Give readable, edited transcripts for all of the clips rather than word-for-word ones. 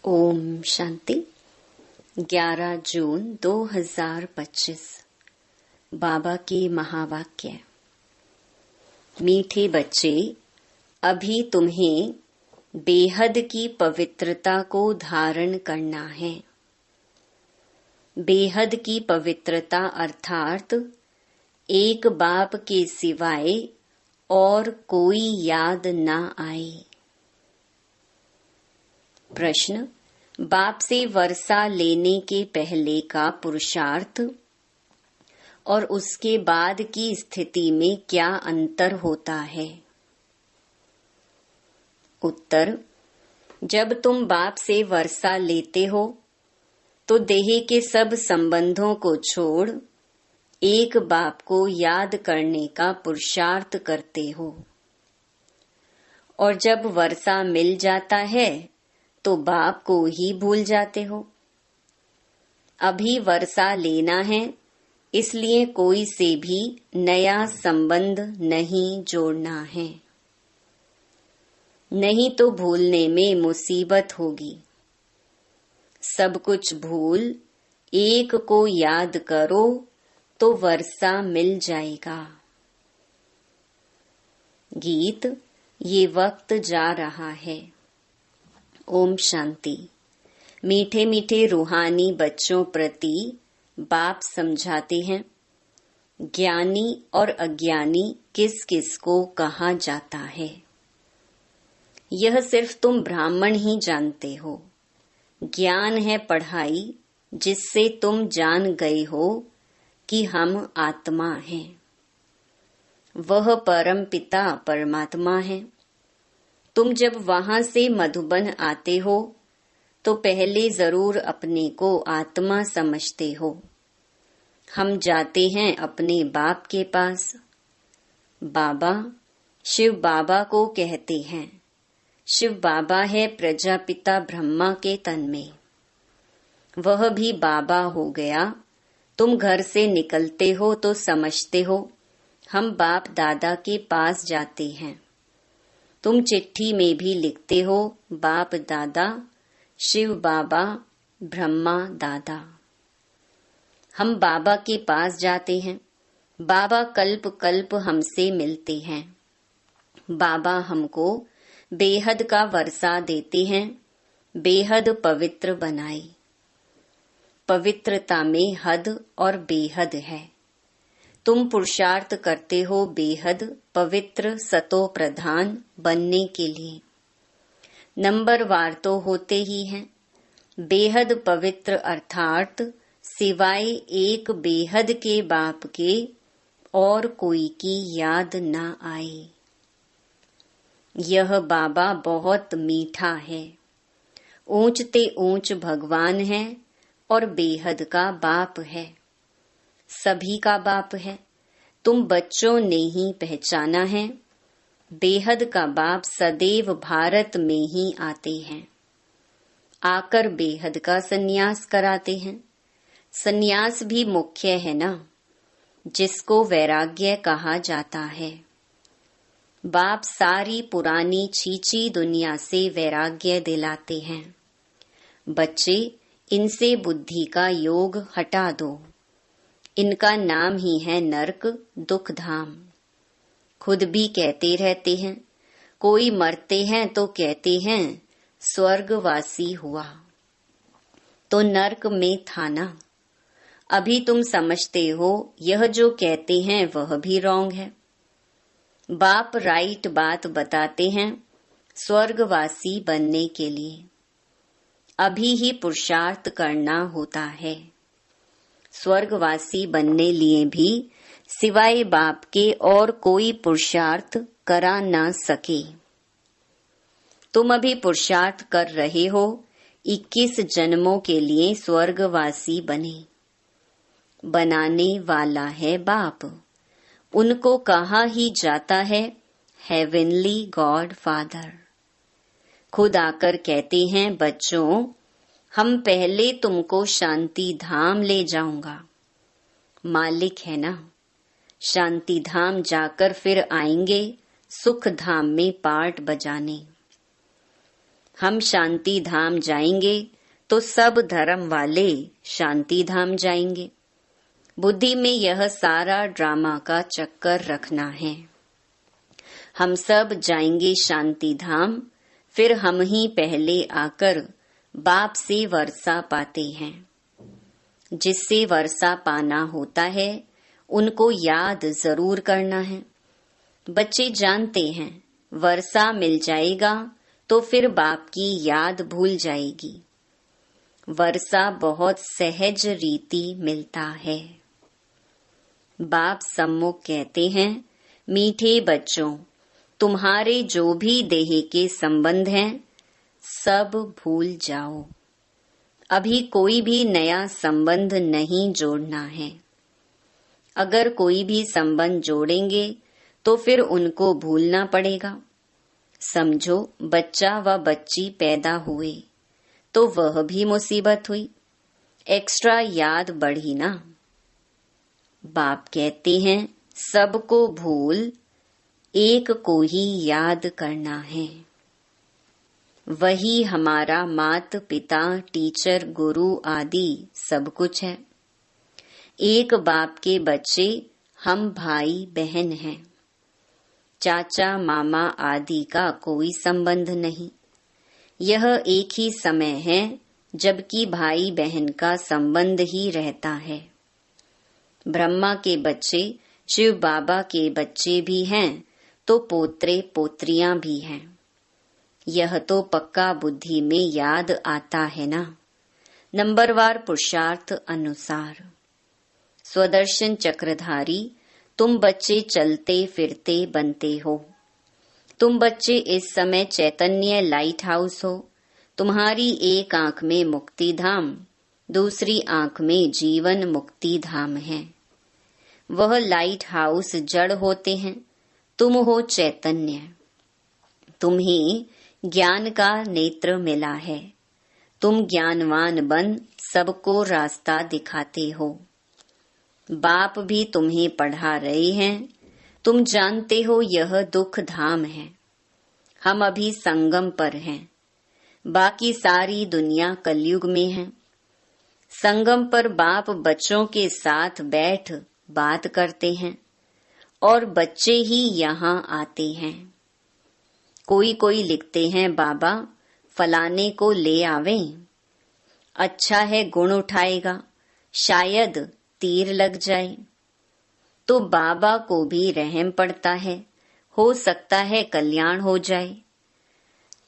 ओम शांति। 11 जून 2025। बाबा के महावाक्य। मीठे बच्चे, अभी तुम्हें बेहद की पवित्रता को धारण करना है। बेहद की पवित्रता अर्थात एक बाप के सिवाय और कोई याद न आए। प्रश्न: बाप से वर्षा लेने के पहले का पुरुषार्थ और उसके बाद की स्थिति में क्या अंतर होता है? उत्तर: जब तुम बाप से वर्षा लेते हो तो देह के सब संबंधों को छोड़ एक बाप को याद करने का पुरुषार्थ करते हो, और जब वर्षा मिल जाता है तो बाप को ही भूल जाते हो। अभी वर्षा लेना है, इसलिए कोई से भी नया संबंध नहीं जोड़ना है, नहीं तो भूलने में मुसीबत होगी। सब कुछ भूल एक को याद करो तो वर्षा मिल जाएगा। गीत। ये वक्त जा रहा है। ओम शांति। मीठे मीठे रूहानी बच्चों प्रति बाप समझाते हैं, ज्ञानी और अज्ञानी किस किस को कहा जाता है। यह सिर्फ तुम ब्राह्मण ही जानते हो। ज्ञान है पढ़ाई जिससे तुम जान गए हो कि हम आत्मा हैं। वह परम पिता परमात्मा है। तुम जब वहां से मधुबन आते हो तो पहले जरूर अपने को आत्मा समझते हो। हम जाते हैं अपने बाप के पास। बाबा शिव बाबा को कहते हैं। शिव बाबा है प्रजापिता ब्रह्मा के तन में। वह भी बाबा हो गया। तुम घर से निकलते हो तो समझते हो हम बाप दादा के पास जाते हैं। तुम चिट्ठी में भी लिखते हो बाप दादा, शिव बाबा, ब्रह्मा दादा। हम बाबा के पास जाते हैं। बाबा कल्प कल्प हमसे मिलते हैं। बाबा हमको बेहद का वर्षा देते हैं, बेहद पवित्र बनाए। पवित्रता में हद और बेहद है। तुम पुरुषार्थ करते हो बेहद पवित्र सतो प्रधान बनने के लिए। नंबरवार तो होते ही हैं। बेहद पवित्र अर्थात सिवाय एक बेहद के बाप के और कोई की याद न आए। यह बाबा बहुत मीठा है। ऊंचते ऊंच भगवान है और बेहद का बाप है। सभी का बाप है। तुम बच्चों ने ही पहचाना है। बेहद का बाप सदैव भारत में ही आते हैं। आकर बेहद का सन्यास कराते हैं। सन्यास भी मुख्य है ना, जिसको वैराग्य कहा जाता है। बाप सारी पुरानी छीची दुनिया से वैराग्य दिलाते हैं। बच्चे, इनसे बुद्धि का योग हटा दो। इनका नाम ही है नरक, दुख धाम। खुद भी कहते रहते हैं। कोई मरते हैं तो कहते हैं स्वर्गवासी हुआ, तो नरक में था ना। अभी तुम समझते हो यह जो कहते हैं वह भी रॉन्ग है। बाप राइट बात बताते हैं स्वर्गवासी बनने के लिए। अभी ही पुरुषार्थ करना होता है। स्वर्गवासी बनने लिए भी सिवाय बाप के और कोई पुरुषार्थ करा न सके। तुम अभी पुरुषार्थ कर रहे हो 21 जन्मों के लिए स्वर्गवासी बने। बनाने वाला है बाप। उनको कहा ही जाता है हेवनली गॉड फादर। खुद आकर कहते हैं बच्चों, हम पहले तुमको शांति धाम ले जाऊंगा। मालिक है ना। शांति धाम जाकर फिर आएंगे सुख धाम में पार्ट बजाने। हम शांति धाम जाएंगे तो सब धर्म वाले शांति धाम जाएंगे। बुद्धि में यह सारा ड्रामा का चक्कर रखना है। हम सब जाएंगे शांति धाम, फिर हम ही पहले आकर बाप से वर्षा पाते हैं। जिससे वर्षा पाना होता है उनको याद जरूर करना है। बच्चे जानते हैं वर्षा मिल जाएगा तो फिर बाप की याद भूल जाएगी। वर्षा बहुत सहज रीति मिलता है। बाप सम्मुख कहते हैं, मीठे बच्चों, तुम्हारे जो भी देह के संबंध हैं सब भूल जाओ। अभी कोई भी नया संबंध नहीं जोड़ना है। अगर कोई भी संबंध जोड़ेंगे तो फिर उनको भूलना पड़ेगा। समझो बच्चा व बच्ची पैदा हुए तो वह भी मुसीबत हुई, एक्स्ट्रा याद बढ़ी ना। बाप कहते हैं सबको भूल एक को ही याद करना है। वही हमारा माता पिता टीचर गुरु आदि सब कुछ है। एक बाप के बच्चे हम भाई बहन हैं। चाचा मामा आदि का कोई संबंध नहीं। यह एक ही समय है जबकि भाई बहन का संबंध ही रहता है। ब्रह्मा के बच्चे शिव बाबा के बच्चे भी हैं तो पोत्रे पोत्रियां भी हैं। यह तो पक्का बुद्धि में याद आता है ना। नंबरवार पुरुषार्थ अनुसार स्वदर्शन चक्रधारी तुम बच्चे चलते फिरते बनते हो। तुम बच्चे इस समय चैतन्य लाइट हाउस हो। तुम्हारी एक आंख में मुक्ति धाम, दूसरी आंख में जीवन मुक्ति धाम है। वह लाइट हाउस जड़ होते हैं, तुम हो चैतन्य। तुम्हें ज्ञान का नेत्र मिला है। तुम ज्ञानवान बन सबको रास्ता दिखाते हो। बाप भी तुम्हें पढ़ा रहे हैं। तुम जानते हो यह दुख धाम है। हम अभी संगम पर हैं। बाकी सारी दुनिया कलयुग में है। संगम पर बाप बच्चों के साथ बैठ बात करते हैं और बच्चे ही यहाँ आते हैं। कोई कोई लिखते हैं बाबा फलाने को ले आवें। अच्छा है गुण उठाएगा, शायद तीर लग जाए। तो बाबा को भी रहम पड़ता है, हो सकता है कल्याण हो जाए।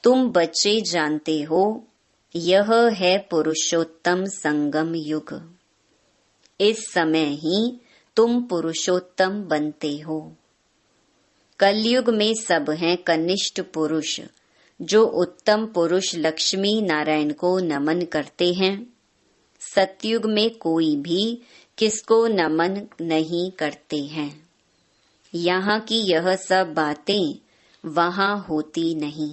तुम बच्चे जानते हो यह है पुरुषोत्तम संगम युग। इस समय ही तुम पुरुषोत्तम बनते हो। कलयुग में सब हैं कनिष्ठ पुरुष जो उत्तम पुरुष लक्ष्मी नारायण को नमन करते हैं। सतयुग में कोई भी किसको नमन नहीं करते हैं। यहाँ की यह सब बातें वहाँ होती नहीं।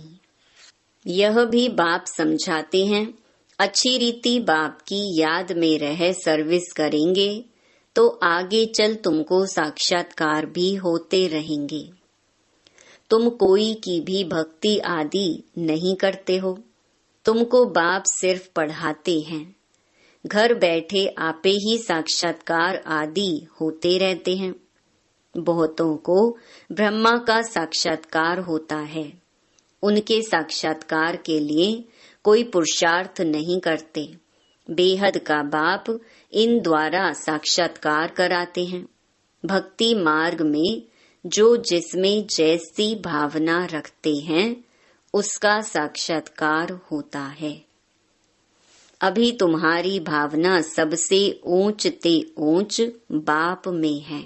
यह भी बाप समझाते हैं, अच्छी रीति बाप की याद में रह सर्विस करेंगे तो आगे चल तुमको साक्षात्कार भी होते रहेंगे। तुम कोई की भी भक्ति आदि नहीं करते हो। तुमको बाप सिर्फ पढ़ाते हैं। घर बैठे आपे ही साक्षात्कार आदि होते रहते हैं। बहुतों को ब्रह्मा का साक्षात्कार होता है। उनके साक्षात्कार के लिए कोई पुरुषार्थ नहीं करते। बेहद का बाप इन द्वारा साक्षात्कार कराते हैं। भक्ति मार्ग में जो जिसमें जैसी भावना रखते हैं उसका साक्षात्कार होता है। अभी तुम्हारी भावना सबसे ऊंच ते ऊंच बाप में है,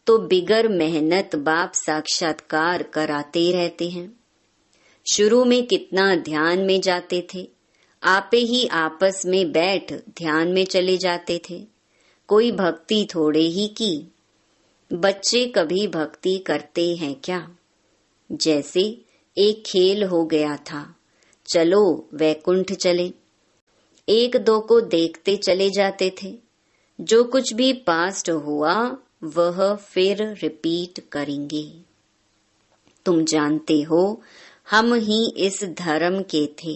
तो बिगर मेहनत बाप साक्षात्कार कराते रहते हैं। शुरू में कितना ध्यान में जाते थे, आपे ही आपस में बैठ ध्यान में चले जाते थे। कोई भक्ति थोड़े ही की। बच्चे कभी भक्ति करते हैं क्या? जैसे एक खेल हो गया था, चलो वैकुंठ चले। एक दो को देखते चले जाते थे। जो कुछ भी पास्ट हुआ वह फिर रिपीट करेंगे। तुम जानते हो हम ही इस धर्म के थे।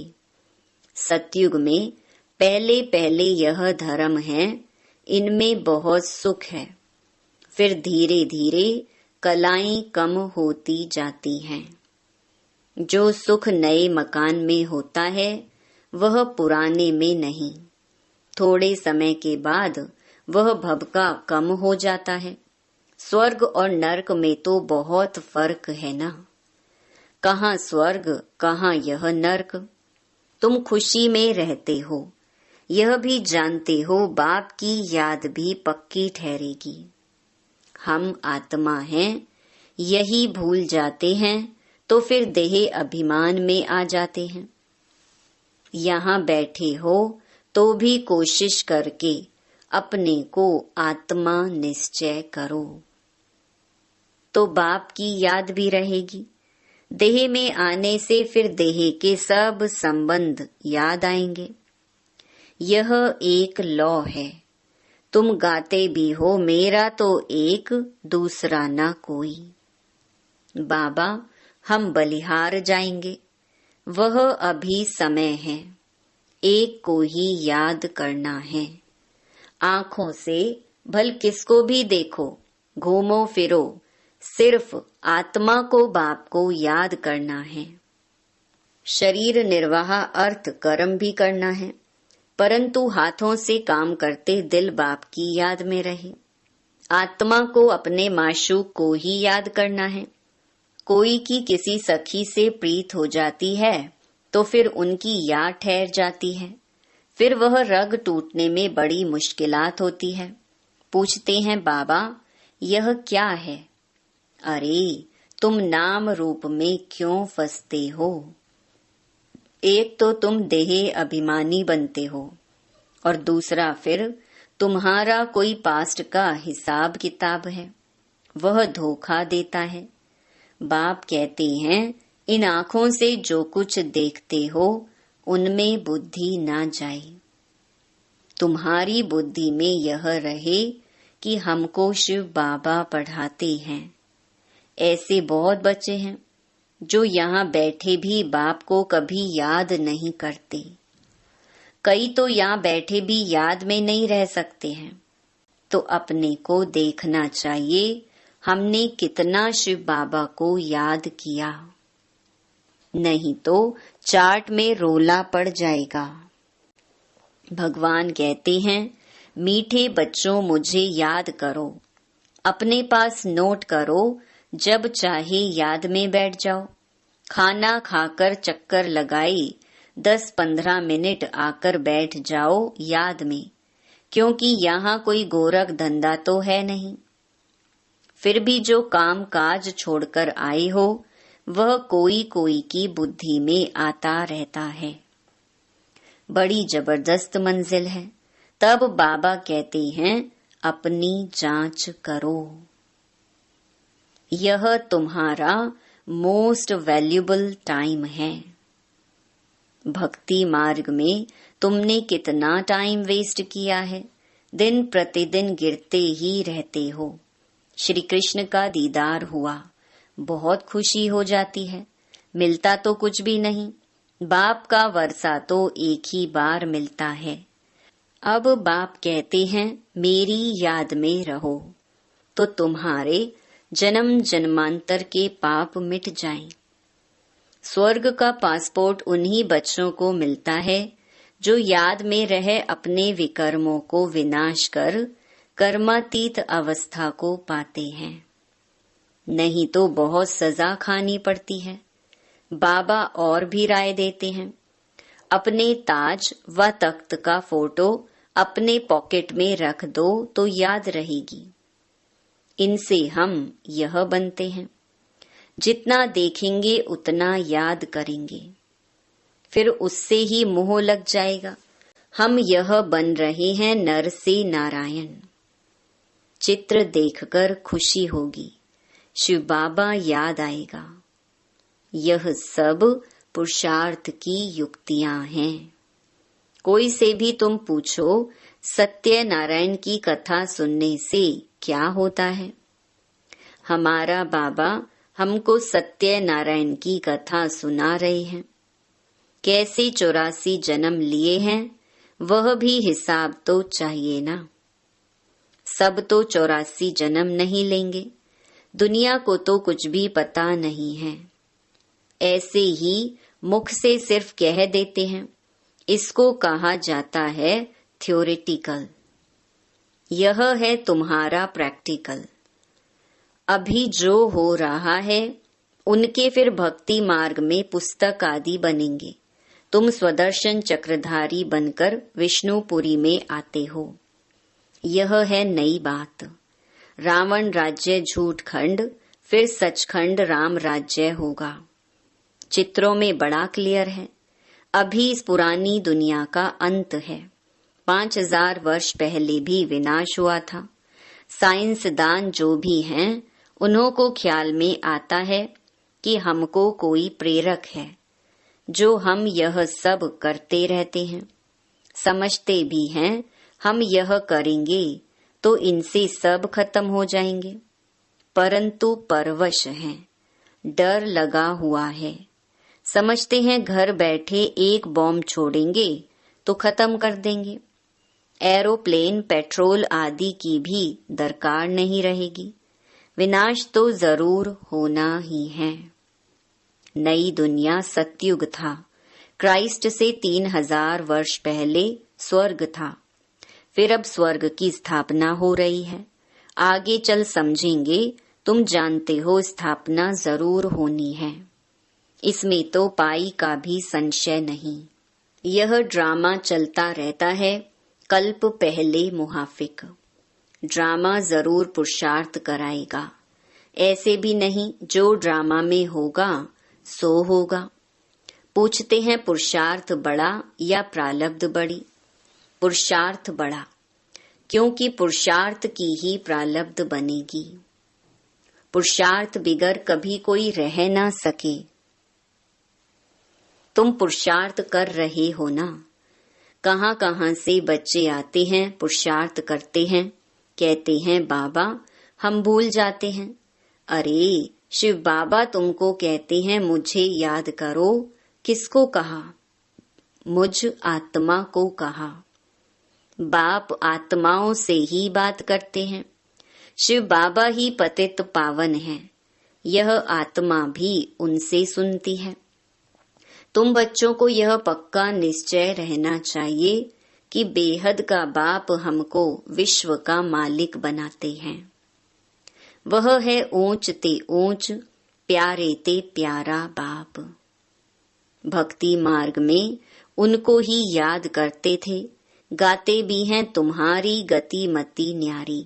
सतयुग में पहले पहले यह धर्म है, इनमें बहुत सुख है। फिर धीरे धीरे कलाएं कम होती जाती हैं। जो सुख नए मकान में होता है वह पुराने में नहीं। थोड़े समय के बाद वह भभका कम हो जाता है। स्वर्ग और नरक में तो बहुत फर्क है ना। कहाँ स्वर्ग, कहाँ यह नरक। तुम खुशी में रहते हो, यह भी जानते हो बाप की याद भी पक्की ठहरेगी। हम आत्मा हैं, यही भूल जाते हैं तो फिर देह अभिमान में आ जाते हैं। यहाँ बैठे हो तो भी कोशिश करके अपने को आत्मा निश्चय करो, तो बाप की याद भी रहेगी। देह में आने से फिर देह के सब संबंध याद आएंगे। यह एक लौ है। तुम गाते भी हो मेरा तो एक, दूसरा ना कोई। बाबा हम बलिहार जाएंगे, वह अभी समय है। एक को ही याद करना है। आँखों से भल किसको भी देखो, घूमो फिरो, सिर्फ आत्मा को बाप को याद करना है। शरीर निर्वाह अर्थ कर्म भी करना है, परंतु हाथों से काम करते दिल बाप की याद में रहे। आत्मा को अपने माशूक को ही याद करना है। कोई की किसी सखी से प्रीत हो जाती है तो फिर उनकी याद ठहर जाती है। फिर वह रग टूटने में बड़ी मुश्किलात होती है। पूछते हैं बाबा यह क्या है? अरे तुम नाम रूप में क्यों फंसते हो? एक तो तुम देह अभिमानी बनते हो और दूसरा फिर तुम्हारा कोई पास्ट का हिसाब किताब है, वह धोखा देता है। बाप कहते हैं इन आँखों से जो कुछ देखते हो उनमें बुद्धि ना जाए। तुम्हारी बुद्धि में यह रहे कि हमको शिव बाबा पढ़ाते हैं। ऐसे बहुत बच्चे हैं जो यहाँ बैठे भी बाप को कभी याद नहीं करते। कई तो यहाँ बैठे भी याद में नहीं रह सकते हैं। तो अपने को देखना चाहिए हमने कितना शिव बाबा को याद किया, नहीं तो चार्ट में रोला पड़ जाएगा। भगवान कहते हैं मीठे बच्चों मुझे याद करो, अपने पास नोट करो, जब चाहे याद में बैठ जाओ। खाना खाकर चक्कर लगाई 10-15 मिनट आकर बैठ जाओ याद में, क्योंकि यहाँ कोई गोरख धंधा तो है नहीं। फिर भी जो काम काज छोड़कर आए हो वह कोई कोई की बुद्धि में आता रहता है। बड़ी जबरदस्त मंजिल है। तब बाबा कहते हैं अपनी जांच करो। यह तुम्हारा मोस्ट वैल्यूबल टाइम है। भक्ति मार्ग में तुमने कितना टाइम वेस्ट किया है। दिन प्रतिदिन गिरते ही रहते हो। श्री कृष्ण का दीदार हुआ, बहुत खुशी हो जाती है। मिलता तो कुछ भी नहीं, बाप का वर्षा तो एक ही बार मिलता है। अब बाप कहते हैं मेरी याद में रहो, तो तुम्हारे जन्म जन्मांतर के पाप मिट जाएं। स्वर्ग का पासपोर्ट उन्हीं बच्चों को मिलता है जो याद में रह अपने विकर्मों को विनाश कर कर्मातीत अवस्था को पाते हैं। नहीं तो बहुत सजा खानी पड़ती है। बाबा और भी राय देते हैं, अपने ताज व तख्त का फोटो अपने पॉकेट में रख दो तो याद रहेगी। इनसे हम यह बनते हैं, जितना देखेंगे उतना याद करेंगे, फिर उससे ही मोह लग जाएगा। हम यह बन रहे हैं नर से नारायण। चित्र देखकर खुशी होगी, शिव बाबा याद आएगा। यह सब पुरुषार्थ की युक्तियां हैं। कोई से भी तुम पूछो सत्यनारायण की कथा सुनने से क्या होता है? हमारा बाबा हमको सत्य नारायण की कथा सुना रहे हैं। कैसे 84 जन्म लिए हैं वह भी हिसाब तो चाहिए ना। सब तो 84 जन्म नहीं लेंगे, दुनिया को तो कुछ भी पता नहीं है। ऐसे ही मुख से सिर्फ कह देते हैं, इसको कहा जाता है थ्योरेटिकल। यह है तुम्हारा प्रैक्टिकल। अभी जो हो रहा है उनके फिर भक्ति मार्ग में पुस्तक आदि बनेंगे। तुम स्वदर्शन चक्रधारी बनकर विष्णुपुरी में आते हो। यह है नई बात। रावण राज्य झूठ खंड, फिर सचखंड राम राज्य होगा। चित्रों में बड़ा क्लियर है। अभी इस पुरानी दुनिया का अंत है। 5000 वर्ष पहले भी विनाश हुआ था। साइंसदान जो भी हैं उन्हों को ख्याल में आता है कि हमको कोई प्रेरक है जो हम यह सब करते रहते हैं। समझते भी हैं हम यह करेंगे तो इनसे सब खत्म हो जाएंगे, परंतु परवश हैं, डर लगा हुआ है। समझते हैं घर बैठे एक बॉम्ब छोड़ेंगे तो खत्म कर देंगे। एरोप्लेन, पेट्रोल आदि की भी दरकार नहीं रहेगी। विनाश तो जरूर होना ही है। नई दुनिया सतयुग था। क्राइस्ट से 3000 वर्ष पहले स्वर्ग था। फिर अब स्वर्ग की स्थापना हो रही है। आगे चल समझेंगे। तुम जानते हो स्थापना जरूर होनी है, इसमें तो पाई का भी संशय नहीं। यह ड्रामा चलता रहता है। कल्प पहले मुहाफिक। ड्रामा जरूर पुरुषार्थ कराएगा। ऐसे भी नहीं जो ड्रामा में होगा सो होगा। पूछते हैं पुरुषार्थ बड़ा या प्रारब्ध बड़ी? पुरुषार्थ बड़ा, क्योंकि पुरुषार्थ की ही प्रारब्ध बनेगी। पुरुषार्थ बिगर कभी कोई रह ना सके। तुम पुरुषार्थ कर रहे हो ना। कहां कहां से बच्चे आते हैं, पुरुषार्थ करते हैं, कहते हैं बाबा हम भूल जाते हैं। अरे शिव बाबा तुमको कहते हैं मुझे याद करो। किसको कहा? मुझ आत्मा को कहा। बाप आत्माओं से ही बात करते हैं। शिव बाबा ही पतित पावन है। यह आत्मा भी उनसे सुनती है। तुम बच्चों को यह पक्का निश्चय रहना चाहिए कि बेहद का बाप हमको विश्व का मालिक बनाते हैं। वह है ऊंच ते ऊंच, प्यारे ते प्यारा बाप। भक्ति मार्ग में उनको ही याद करते थे। गाते भी हैं तुम्हारी गति मति न्यारी,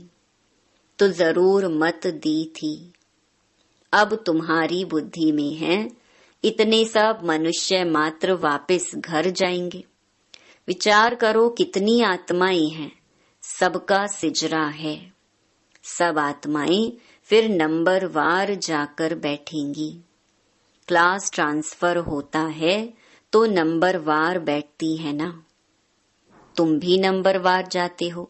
तो जरूर मत दी थी। अब तुम्हारी बुद्धि में है इतने सब मनुष्य मात्र वापस घर जाएंगे। विचार करो कितनी आत्माएं हैं, सबका सिजरा है। सब आत्माएं फिर नंबर वार जाकर बैठेंगी। क्लास ट्रांसफर होता है तो नंबर वार बैठती है ना। तुम भी नंबर वार जाते हो।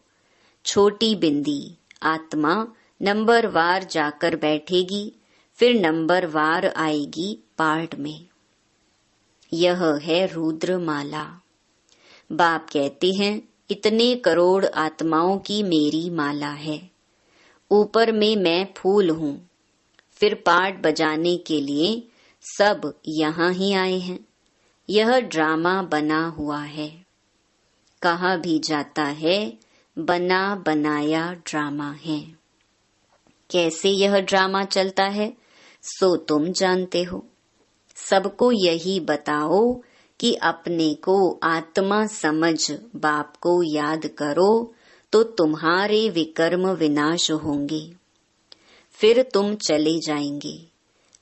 छोटी बिंदी आत्मा नंबर वार जाकर बैठेगी, फिर नंबर वार आएगी पार्ट में। यह है रुद्रमाला। बाप कहते हैं इतने करोड़ आत्माओं की मेरी माला है। ऊपर में मैं फूल हूँ। फिर पार्ट बजाने के लिए सब यहाँ ही आए हैं। यह ड्रामा बना हुआ है। कहा भी जाता है बना बनाया ड्रामा है। कैसे यह ड्रामा चलता है सो तुम जानते हो। सबको यही बताओ कि अपने को आत्मा समझ बाप को याद करो तो तुम्हारे विकर्म विनाश होंगे। फिर तुम चले जाएंगे।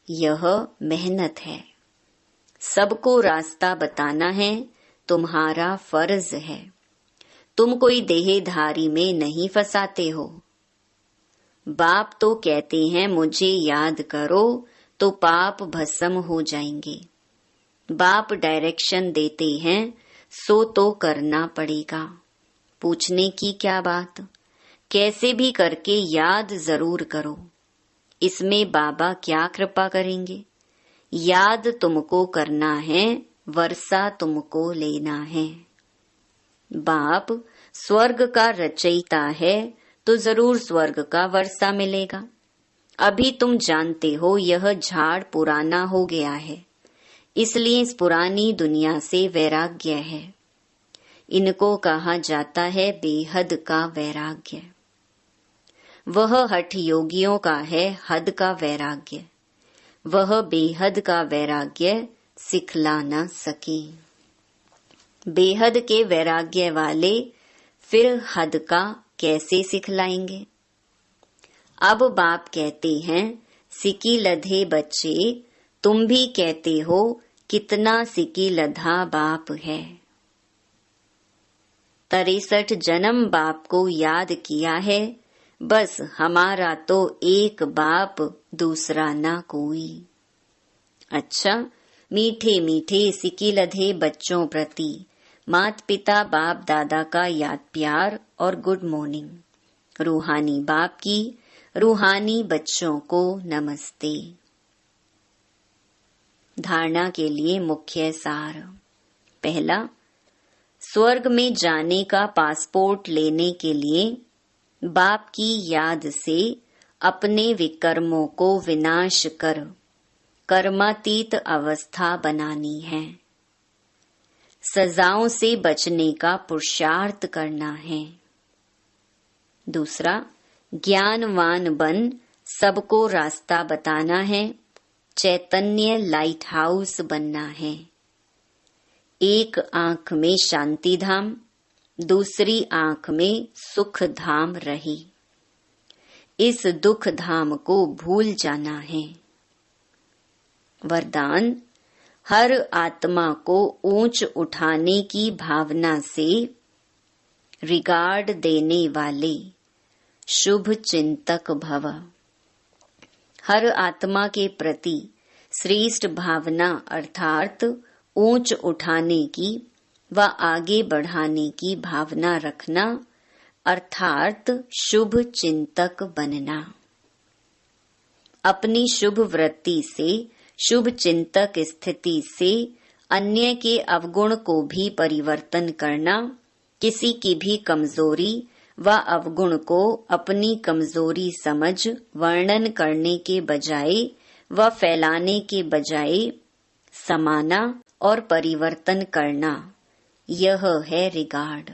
यह मेहनत है। सबको रास्ता बताना है, तुम्हारा फर्ज है। तुम कोई देहधारी में नहीं फंसाते हो। बाप तो कहते हैं मुझे याद करो तो पाप भस्म हो जाएंगे। बाप डायरेक्शन देते हैं सो तो करना पड़ेगा। पूछने की क्या बात। कैसे भी करके याद जरूर करो। इसमें बाबा क्या कृपा करेंगे? याद तुमको करना है, वर्षा तुमको लेना है। बाप स्वर्ग का रचयिता है तो जरूर स्वर्ग का वर्षा मिलेगा। अभी तुम जानते हो यह झाड़ पुराना हो गया है, इसलिए इस पुरानी दुनिया से वैराग्य है। इनको कहा जाता है बेहद का वैराग्य। वह हठ योगियों का है हद का वैराग्य। वह बेहद का वैराग्य सिखला न सके। बेहद के वैराग्य वाले फिर हद का कैसे सिखलाएंगे? अब बाप कहते हैं, सिकी लधे बच्चे, तुम भी कहते हो कितना सिकी लधा बाप है। 63 जन्म बाप को याद किया है, बस हमारा तो एक बाप दूसरा ना कोई। अच्छा, मीठे मीठे सिकी लधे बच्चों प्रति मात पिता बाप दादा का याद प्यार और गुड मॉर्निंग। रूहानी बाप की रूहानी बच्चों को नमस्ते। धारणा के लिए मुख्य सार। पहला, स्वर्ग में जाने का पासपोर्ट लेने के लिए बाप की याद से अपने विकर्मों को विनाश कर कर्मातीत अवस्था बनानी है। सजाओं से बचने का पुरुषार्थ करना है। दूसरा, ज्ञानवान बन सबको रास्ता बताना है। चैतन्य लाइट हाउस बनना है। एक आंख में शांति धाम, दूसरी आंख में सुख धाम रही। इस दुख धाम को भूल जाना है। वरदान, हर आत्मा को ऊंच उठाने की भावना से रिगार्ड देने वाले शुभ चिंतक भव। हर आत्मा के प्रति श्रेष्ठ भावना अर्थात ऊंच उठाने की व आगे बढ़ाने की भावना रखना अर्थात शुभ चिंतक बनना। अपनी शुभ वृत्ति से शुभ चिंतक स्थिति से अन्य के अवगुण को भी परिवर्तन करना, किसी की भी कमजोरी व अवगुण को अपनी कमजोरी समझ वर्णन करने के बजाय व फैलाने के बजाय समाना और परिवर्तन करना, यह है रिगार्ड।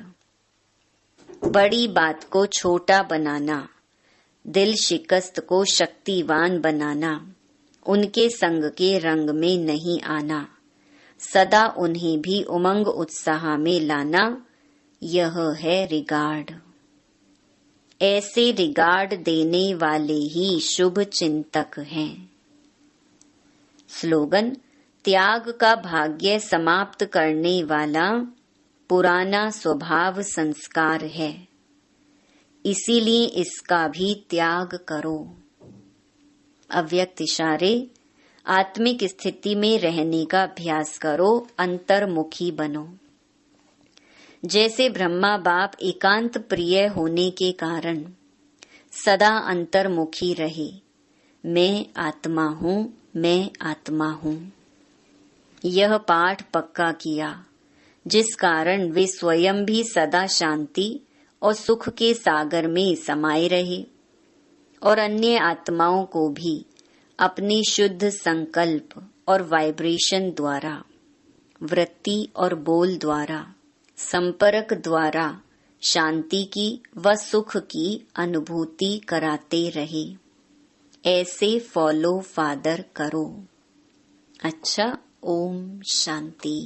बड़ी बात को छोटा बनाना, दिल शिकस्त को शक्तिवान बनाना, उनके संग के रंग में नहीं आना, सदा उन्हें भी उमंग उत्साह में लाना, यह है रिगार्ड। ऐसे रिगार्ड देने वाले ही शुभ चिंतक हैं। स्लोगन, त्याग का भाग्य समाप्त करने वाला पुराना स्वभाव संस्कार है, इसीलिए इसका भी त्याग करो। अव्यक्त इशारे, आत्मिक स्थिति में रहने का अभ्यास करो, अंतर्मुखी बनो। जैसे ब्रह्मा बाप एकांत प्रिय होने के कारण सदा अंतर्मुखी रहे, मैं आत्मा हूँ, मैं आत्मा हूँ। यह पाठ पक्का किया, जिस कारण वे स्वयं भी सदा शांति और सुख के सागर में समाये रहे और अन्य आत्माओं को भी अपने शुद्ध संकल्प और वाइब्रेशन द्वारा, वृत्ति और बोल द्वारा, संपर्क द्वारा शांति की व सुख की अनुभूति कराते रहे। ऐसे फॉलो फादर करो। अच्छा, ओम शांति।